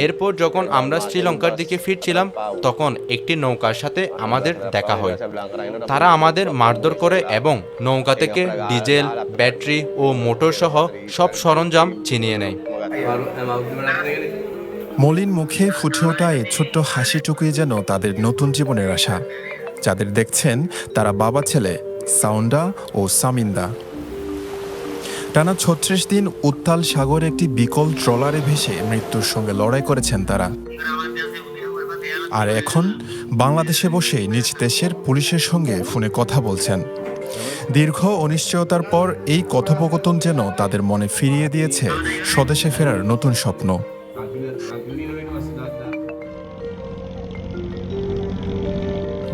এরপর যখন আমরা শ্রীলঙ্কার দিকে ফিরছিলাম তখন একটি নৌকার সাথে আমাদের দেখা হয়। তারা আমাদের মারধর করে এবং নৌকা থেকে ডিজেল, ব্যাটারি ও মোটর সহ সব সরঞ্জাম ছিনিয়ে নেয়। মলিন মুখে ফুটে ওঠা এই ছোট্ট হাসিটুকুই যেন তাদের নতুন জীবনের আশা। যাদের দেখছেন তারা বাবা ছেলে সাউন্ডা ও সামিন্দা। টানা ৩৬ দিন উত্তাল সাগরে একটি বিকল ট্রলারে ভেসে মৃত্যুর সঙ্গে লড়াই করেছেন তারা। আর এখন বাংলাদেশে বসে নিজ দেশের পুলিশের সঙ্গে ফোনে কথা বলছেন। দীর্ঘ অনিশ্চয়তার পর এই কথোপকথন যেন তাদের মনে ফিরিয়ে দিয়েছে স্বদেশে ফেরার নতুন স্বপ্ন।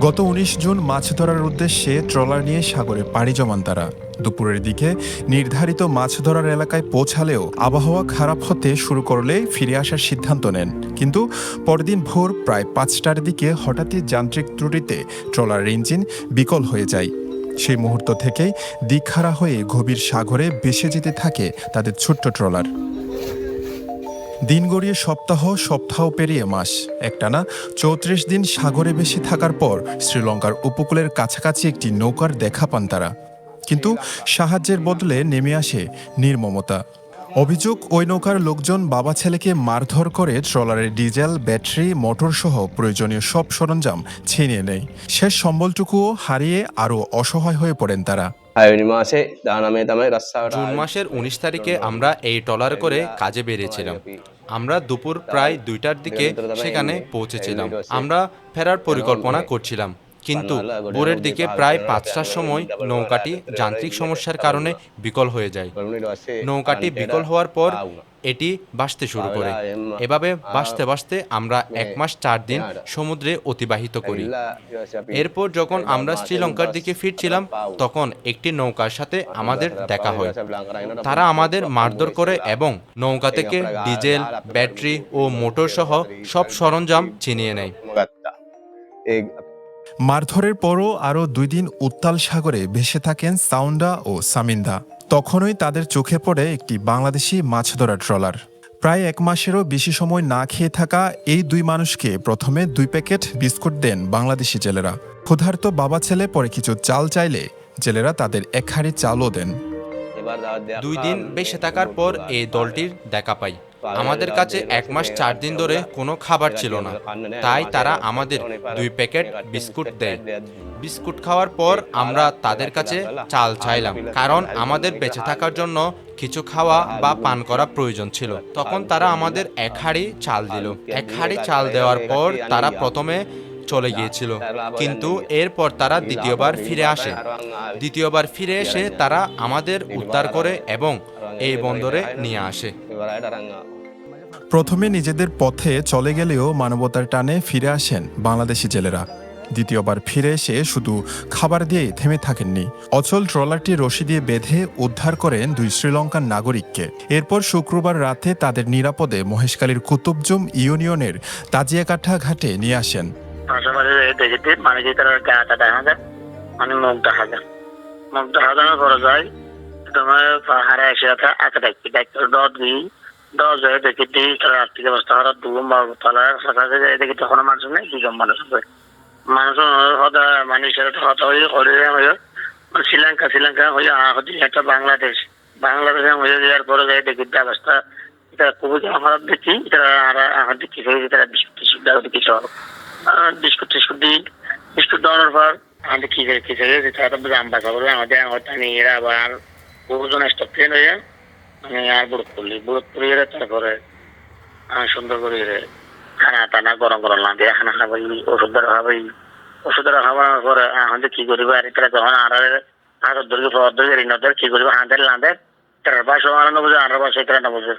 গত ১৯ জুন মাছ ধরার উদ্দেশ্যে ট্রলার নিয়ে সাগরে পাড়ি জমান তারা। দুপুরের দিকে নির্ধারিত মাছ ধরার এলাকায় পৌঁছালেও আবহাওয়া খারাপ হতে শুরু করলে ফিরে আসার সিদ্ধান্ত নেন। কিন্তু পরদিন ভোর প্রায় ৫টার দিকে হঠাৎই যান্ত্রিক ত্রুটিতে ট্রলারের ইঞ্জিন বিকল হয়ে যায়। সেই মুহূর্ত থেকেই দিকহারা হয়ে গভীর সাগরে ভেসে যেতে থাকে তাদের ছোট্ট ট্রলার। দিন গড়িয়ে সপ্তাহ, সপ্তাহ পেরিয়ে মাস, একটানা ৩৪ দিন সাগরে ভেসে থাকার পর শ্রীলঙ্কার উপকূলের কাছাকাছি একটি নৌকার দেখা পান তারা। কিন্তু সাহায্যের বদলে নেমে আসে নির্মমতা। অভিযোগ, ওই নৌকার লোকজন বাবা ছেলেকে মারধর করে ট্রলারের ডিজেল, ব্যাটারি, মোটর সহ প্রয়োজনীয় সব সরঞ্জাম ছিনিয়ে নেয়। শেষ সম্বলটুকুও হারিয়ে আরও অসহায় হয়ে পড়েন তারা। জুন মাসের ১৯ তারিখে আমরা এই ট্রলার করে কাজে বেরিয়েছিলাম। আমরা দুপুর প্রায় ২টার দিকে সেখানে পৌঁছেছিলাম। আমরা ফেরার পরিকল্পনা করছিলাম, কিন্তু ভোরের দিকে প্রায় ৫টার সময় নৌকাটি যান্ত্রিক সমস্যার কারণে বিকল হয়ে যায়। নৌকাটি বিকল হওয়ার পর এটি ভাসতে শুরু করে। এভাবে ভাসতে ভাসতে আমরা ১ মাস ৪ দিন সমুদ্রে অতিবাহিত করি। এরপর যখন আমরা শ্রীলঙ্কার দিকে ফিরছিলাম তখন একটি নৌকার সাথে আমাদের দেখা হয়। তারা আমাদের মারধর করে এবং নৌকা থেকে ডিজেল, ব্যাটারি ও মোটর সহ সব সরঞ্জাম ছিনিয়ে নেয়। মারধরের পরও আরও ২ দিন উত্তাল সাগরে ভেসে থাকেন সাউন্ডা ও সামিন্দা। তখনই তাদের চোখে পড়ে একটি বাংলাদেশি মাছ ধরার ট্রলার। প্রায় ১ মাসেরও বেশি সময় না খেয়ে থাকা এই ২ মানুষকে প্রথমে ২ প্যাকেট বিস্কুট দেন বাংলাদেশি জেলেরা। ক্ষুধার্ত বাবা ছেলে পরে কিছু চাল চাইলে জেলেরা তাদের ১ হাঁড়ি চালও দেন। ২ দিন বেঁচে থাকার পর এই দলটির দেখা পাই। আমাদের কাছে ১ মাস ৪ দিন ধরে কোনো খাবার ছিল না, তাই তারা আমাদের ২ প্যাকেট বিস্কুট দেয়। বিস্কুট খাওয়ার পর আমরা তাদের কাছে চাল চাইলাম, কারণ আমাদের বেঁচে থাকার জন্য কিছু খাওয়া বা পান করা প্রয়োজন ছিল। তখন তারা আমাদের ১ হাঁড়ি চাল দিল। ১ হাঁড়ি চাল দেওয়ার পর তারা প্রথমে চলে গিয়েছিল, কিন্তু এরপর তারা দ্বিতীয়বার ফিরে আসে। দ্বিতীয়বার ফিরে এসে তারা আমাদের উদ্ধার করে এবং এই বন্দরে নিয়ে আসে। প্রথমে নিজেদের পথে চলে গেলেও মানবতার টানে ফিরে আসেন বাংলাদেশি জেলেরা। দ্বিতীয়বার ফিরে এসে শুধু খাবার দিয়েই থেমে থাকেননি। অচল ট্রলারটি রশি দিয়ে বেঁধে উদ্ধার করেন ২ শ্রীলঙ্কান নাগরিককে। এরপর শুক্রবার রাতে তাদের নিরাপদে মহেশখালীর কুতুবজুম ইউনিয়নের তাজিয়াকাঠা ঘাটে নিয়ে আসেন। শ্রীলঙ্কা হয়ে একটা বাংলাদেশ হয়ে যাওয়ার পরে যাই দেখি অবস্থা এটা খুবই খারাপ দেখি। বিস্কুট টিস্কুট দিই, বিস্কুট দেওয়ানোর পর আমাদের কি আমরা খাবার আমাদের এরা আবার বহুজন স্টপ ট্রেন হয়ে আর বুড়ত করলি তারপরে সুন্দর করে খানা টানা গরম গরম লাগে খানা খাবাই, ওষুধের খাওয়ার পরে আমাদের কি করিব আর এটা যখন আর ধরে কি করিব আমাদের লাঁদের তার বাসা বুঝে আর বাসা এটা না বুঝে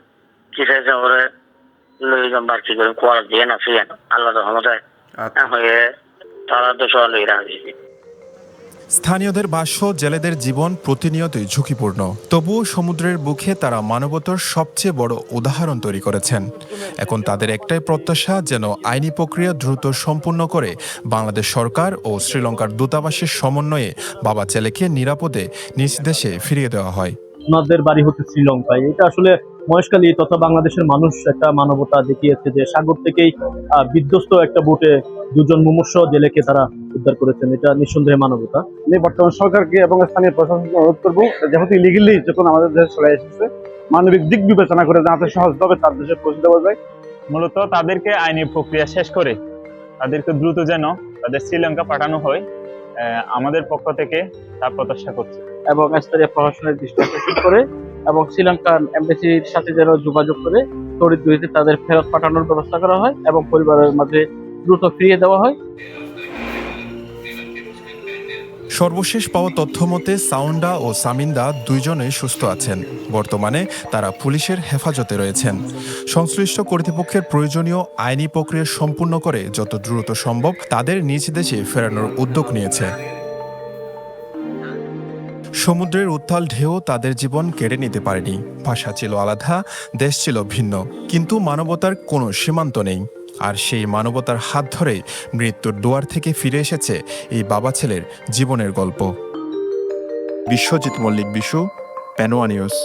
কি চাইছে ওরে লই যাবার কি করি কোয়াল দিয়ে না ফিয়ে আল্লাহ রহমতে হয়ে তারা তো সব লই রাখি। স্থানীয়দের ভাষ্য, জেলেদের জীবন প্রতিনিয়তই ঝুঁকিপূর্ণ। তবুও সমুদ্রের বুকে তারা মানবতার সবচেয়ে বড় উদাহরণ তৈরি করেছেন। এখন তাদের একটাই প্রত্যাশা, যেন আইনি প্রক্রিয়া দ্রুত সম্পূর্ণ করে বাংলাদেশ সরকার ও শ্রীলঙ্কার দূতাবাসের সমন্বয়ে বাবা ছেলেকে নিরাপদে নিজ দেশে ফিরিয়ে দেওয়া হয়। ওনাদের বাড়ি হচ্ছে শ্রীলঙ্কায়। এটা আসলে মহেশখালী তথা বাংলাদেশের মানুষ একটা মানবতা দেখিয়েছে যে সাগর থেকেই বিধ্বস্ত একটা বোটে দুজন মুমূর্ষ জেলেকে তারা উদ্ধার করেছেন। এটা নিঃসন্দেহে মানবতা। আমি বর্তমান সরকারকে এবং স্থানীয় প্রশাসনকে অনুরোধ করবো, যেহেতু ইলিগেলি যখন আমাদের দেশে চলে এসেছে, মানবিক দিক বিবেচনা করে যাতে সহজভাবে তার দেশে পৌঁছে দেওয়া যায়। মূলত তাদেরকে আইনি প্রক্রিয়া শেষ করে তাদেরকে দ্রুত যেন তাদের শ্রীলঙ্কা পাঠানো হয়, আমাদের পক্ষ থেকে তা প্রত্যাশা করছি। এবং স্থানীয় প্রশাসনের দৃষ্টি আকর্ষণ করে এবং শ্রীলঙ্কান এমবেসির সাথে যেন যোগাযোগ করে তড়িৎ গতিতে তাদের ফেরত পাঠানোর ব্যবস্থা করা হয় এবং পরিবারের মাঝে দ্রুত ফিরিয়ে দেওয়া হয়। সর্বশেষ পাওয়া তথ্য মতে সাউন্ডা ও সামিন্দা দুইজনে সুস্থ আছেন। বর্তমানে তারা পুলিশের হেফাজতে রয়েছেন। সংশ্লিষ্ট কর্তৃপক্ষের প্রয়োজনীয় আইনি প্রক্রিয়া সম্পূর্ণ করে যত দ্রুত সম্ভব তাদের নিজ দেশে ফেরানোর উদ্যোগ নিয়েছে। সমুদ্রের উত্তাল ঢেউ তাদের জীবন কেড়ে নিতে পারেনি। ভাষা ছিল আলাদা, দেশ ছিল ভিন্ন, কিন্তু মানবতার কোনো সীমান্ত নেই। আর সেই মানবতার হাত ধরেই মৃত্যুর দুয়ার থেকে ফিরে এসেছে এই বাবা ছেলের জীবনের গল্প। বিশ্বজিৎ মল্লিক, বিশু, পেনোয়া নিউজ।